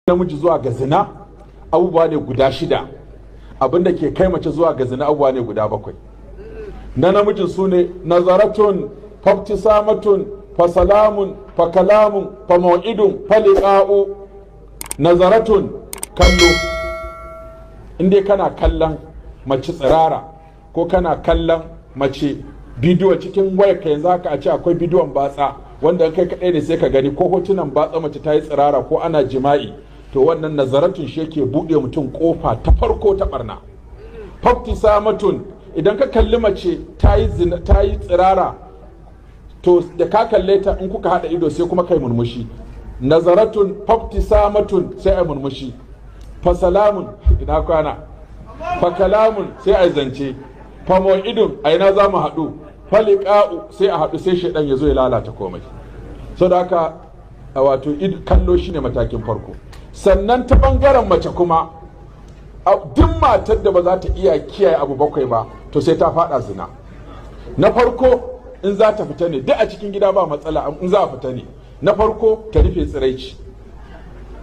namiji zuwa ga zina abubuwa ne guda shida, abinda ke kai mace zuwa ga zina abubuwa ne guda bakwai. Na namijin su ne nazaratun, fabtisamatun, fasalamun, fakalamun, famau'idun, faliqa'u. Nazaratun kallo, inda kana kallon mace tsirara ko kana kallon mace bidiyo cikin wayarka, yanzu haka a ce akwai bidiyon batsa wanda kai kaɗai ne sai ka gani, ko hotunan batsa mace ta yi tsirara ko ana jima'i, to wannan nazaratun shi yake buɗe mutum kofa ta farko ta barna. Fabtisamatun, idan ka kalli mace ta yi tsirara, to da ka kalle ta in kuka haɗa ido sai kuma kai murmushi. Nazaratun, fabtisamatun, sai ai murmushi. Fasalamun, ina kwana. Fakalamun, sai ai zance. Famau'idun, a ina za mu haɗu. Faliqa'u, sai a haɗu sai shaidan ya zo ya lalata komai. Saboda haka wato kallo shine matakin farko. Sannan ta bangaren mace kuma, duk matar da ba za ta iya kiyaye abu bakwai ba, to sai ta fada zina. Na farko, in za ta fita ne, duk a cikin gida ba matsala, in za a fita ne. Na farko, ta rufe tsiraici.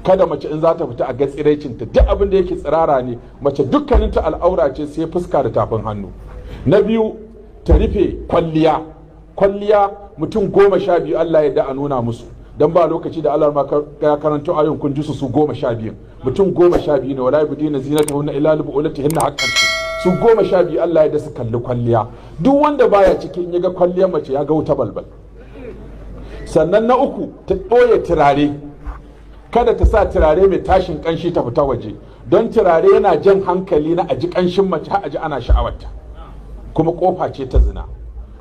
Kada mace in za ta fita a ga tsiraicinta, duk abin da yake tsirara ne, mace dukkaninta al'aura ce sai fuska da tafin hannu. Na biyu, ta rufe kwalliya. Kwalliya mutum 12 Allah ya da a nuna musu. Dan ba lokaci da Allah ya karanto ayon kun ji su 12 mutum 12 ne, wala yubdina zinatahunna illa li bu'ulatihinna haqqan. Su 12 Allah ya da su kalli kwalliya. Duk wanda baya cikin ya ga kwalliyar mace ya ga wuta balbal. Sannan na uku, ta ɓoye turare. Kada ta sa turare mai tashin kanshi ta fita waje, don turare yana jan hankali na aji kanshin mace har aji ana sha'awarta, kuma kofa ce ta zina.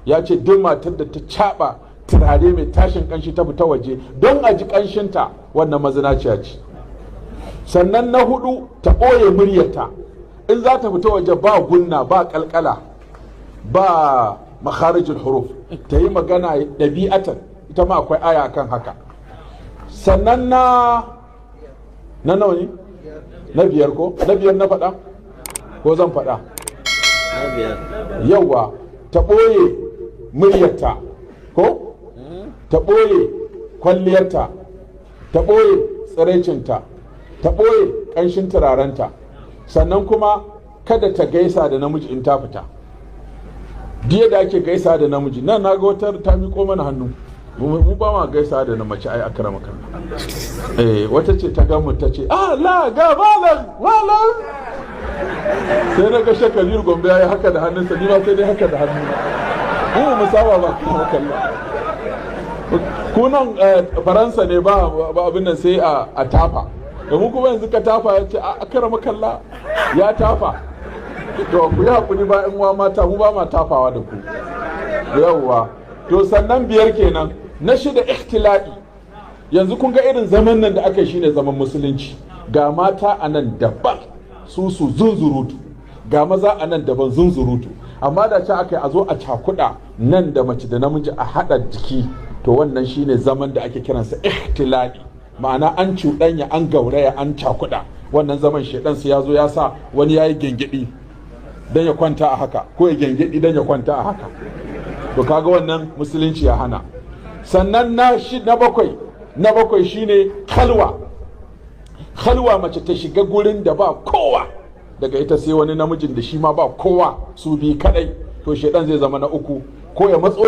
Ya ce duk matar da ta caɓa turare mai tashin kanshi ta fita waje don a ji kanshinta, wannan mazinaciya ce. Sannan na hudu, ta ɓoye muryarta. In za ta fita waje ba gunna, ba kalkala, ba makharijul huruf, ta yi magana ɗabi'atan, ita ma akwai aya akan haka. Sannan na nawa ne? Na biyar ko? Na biyar na faɗa? Ko zan faɗa? Na biyar. Yawwa, ta ɓoye muryarta ko? Ta ɓoye kwalliyarta, ta ɓoye tsiraicinta, ta ɓoye ƙanshin turarenta. Sannan kuma kada ta gaisa da namiji in ta fita. Diya da ake gaisa da namiji, nan na ga wata ta miƙo mana hannu, mu ba ma gaisa da na mace, ai akrama kan. Wata ce ta gamu ta ce, la ga malam. Sai na ga Shakabiru Gombe ya yi haka da hannunsa, ni ma sai dai haka da hannuna. Mu saba ba kuma kalla. Kunan Faransa ne ba abin nan sai a tafa, da mu kuma yanzu ka tafa ya ce a karama kalla ya tafa. To ku yi hakuri ba in wa mata, mu ba ma tafawa da ku yawwa. To sannan biyar kenan. Na shida, ikhtila'i. Yanzu kun ga irin zaman nan da aka yi shine zaman musulunci. Ga mata a nan daban su zunzurutu, ga maza a nan daban zunzurutu, amma da ce aka yi a zo a cakuɗa nan da mace da namiji a haɗa jiki, to wannan shine zaman da ake kiransa ikhtila'i. Ma'ana an cuɗanya, an gauraya, an cakuɗa. Wannan zaman shedan su ya zo ya sa wani yayi gengedi dan ya kwanta a haka, ko ya gengedi dan ya kwanta a haka. To kaga wannan musulunci ya hana. Sannan na bakwai shine khalwa. Khalwa, mace ta shiga gurin da ba kowa, daga ita sai wani namijin da shi ma ba kowa, su bi kadai, to shedan zai zama na uku, ko ya matso